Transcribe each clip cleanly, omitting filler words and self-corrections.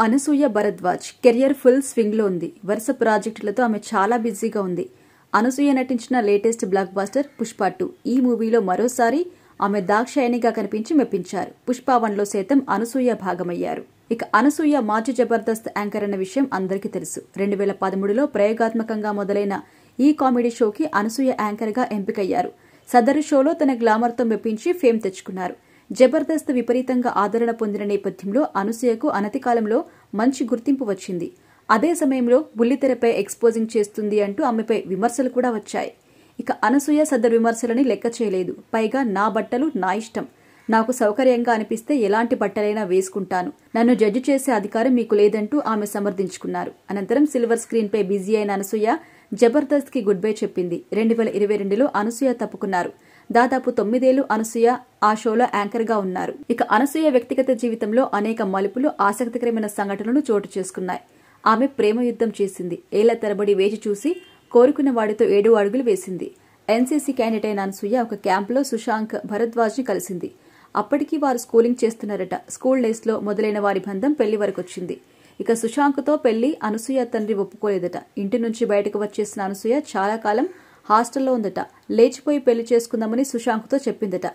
Anasuya Bharadwaj career full swing లో ఉంది. వరుస ప్రాజెక్టులతో ఆమె చాలా బిజీగా ఉంది. అనసూయ నటించిన లేటెస్ట్ బ్లాక్ బాస్టర్ పుష్ప 2. ఈ మూవీలో మరోసారి ఆమె దాక్షాయణిగా కనిపించి మెప్పించారు. పుష్ప 1లో సైతం అనసూయ భాగమయ్యారు. ఇక అనసూయ మాజీ జబర్దస్త్ యాంకర్ అన్న విషయం అందరికీ తెలుసు. 2013లో ప్రయోగాత్మకంగా మొదలైన ఈ కామెడీ షోకి అనసూయ యాంకర్ గా ఎంపికయ్యారు. సదరు షోలో తన గ్లామర్ తో మెప్పించి ఫేమ్ తెచ్చుకున్నారు. జబర్దస్త్ విపరీతంగా ఆదరణ పొందిన నేపథ్యంలో అనసూయకు అనతి కాలంలో మంచి గుర్తింపు వచ్చింది. అదే సమయంలో బుల్లితెరపై ఎక్స్పోజింగ్ చేస్తుంది అంటూ ఆమెపై విమర్శలు కూడా వచ్చాయి. ఇక అనసూయ సదరు విమర్శలని లెక్క చేయలేదు. పైగా నా బట్టలు నా ఇష్టం, నాకు సౌకర్యంగా అనిపిస్తే ఎలాంటి బట్టలైనా వేసుకుంటాను, నన్ను జడ్జి చేసే అధికారం మీకు లేదంటూ ఆమె సమర్థించుకున్నారు. అనంతరం సిల్వర్ స్క్రీన్ పై బిజీ అయిన అనసూయ జబర్దస్త్ కి గుడ్ బై చెప్పింది. 2022లో అనసూయ తప్పుకున్నారు. దాదాపు 9 ఏళ్లు అనసూయ ఆ షోలో యాంకర్ గా ఉన్నారు. ఇక అనసూయ వ్యక్తిగత జీవితంలో అనేక మలుపులు, ఆసక్తికరమైన సంఘటనలు చోటు చేసుకున్నాయి. ఆమె ప్రేమ యుద్ధం చేసింది. ఏళ్ల తరబడి వేచి చూసి కోరుకున్న వాడితో 7 అడుగులు వేసింది. ఎన్సీసీ క్యాండిడేట్ అయిన అనసూయ ఒక క్యాంపులో సుశాంక్ భరద్వాజ్ ని కలిసింది. అప్పటికి వారు స్కూలింగ్ చేస్తున్నారట. స్కూల్ డేస్ లో మొదలైన వారి బంధం పెళ్లి వరకొచ్చింది. ఇక సుశాంక్ తో పెళ్లి అనసూయ తండ్రి ఒప్పుకోలేదట. ఇంటి నుంచి బయటకు వచ్చేసిన అనసూయ చాలా కాలం హాస్టల్లో ఉందట. లేచిపోయి పెళ్లి చేసుకుందామని సుశాంక్ తో చెప్పిందట.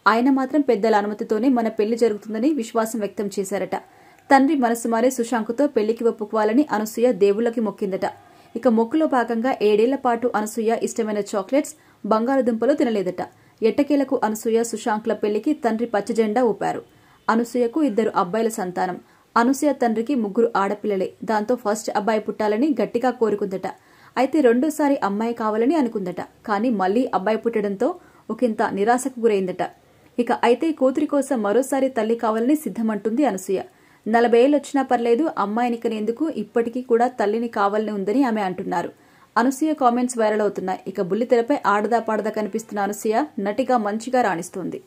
ఆయన మాత్రం పెద్దల అనుమతితోనే మన పెళ్లి జరుగుతుందని విశ్వాసం వ్యక్తం చేశారట. తండ్రి మనసు మారే సుశాంక్ తో పెళ్లికి ఒప్పుకోవాలని అనసూయ దేవుళ్లకి మొక్కిందట. ఇక మొక్కులో భాగంగా 7 ఏళ్ల పాటు అనసూయ ఇష్టమైన చాక్లెట్స్, బంగాళదుంపలు తినలేదట. ఎట్టకేలకు అనసూయ సుశాంక్ల పెళ్లికి తండ్రి పచ్చజెండా ఊపారు. అనసూయకు 2 అబ్బాయిల సంతానం. అనసూయ తండ్రికి 3 ఆడపిల్లలే. దాంతో ఫస్ట్ అబ్బాయి పుట్టాలని గట్టిగా కోరుకుందట. అయితే రెండోసారి అమ్మాయి కావాలని అనుకుందట. కానీ మళ్లీ అబ్బాయి పుట్టడంతో ఒకంత నిరాశకు గురైందట. ఇక అయితే కూతురి కోసం మరోసారి తల్లి కావాలని సిద్ధమంటుంది అనసూయ. 40 ఏళ్లొచ్చినా పర్లేదు, అమ్మాయిని కనేందుకు ఇప్పటికీ కూడా తల్లిని కావాలని ఉందని ఆమె అంటున్నారు. అనసూయ కామెంట్స్ వైరల్ అవుతున్నాయి. ఇక బుల్లితెరపై ఆడదా పాడదా కనిపిస్తున్న అనసూయ నటిగా మంచిగా రాణిస్తోంది.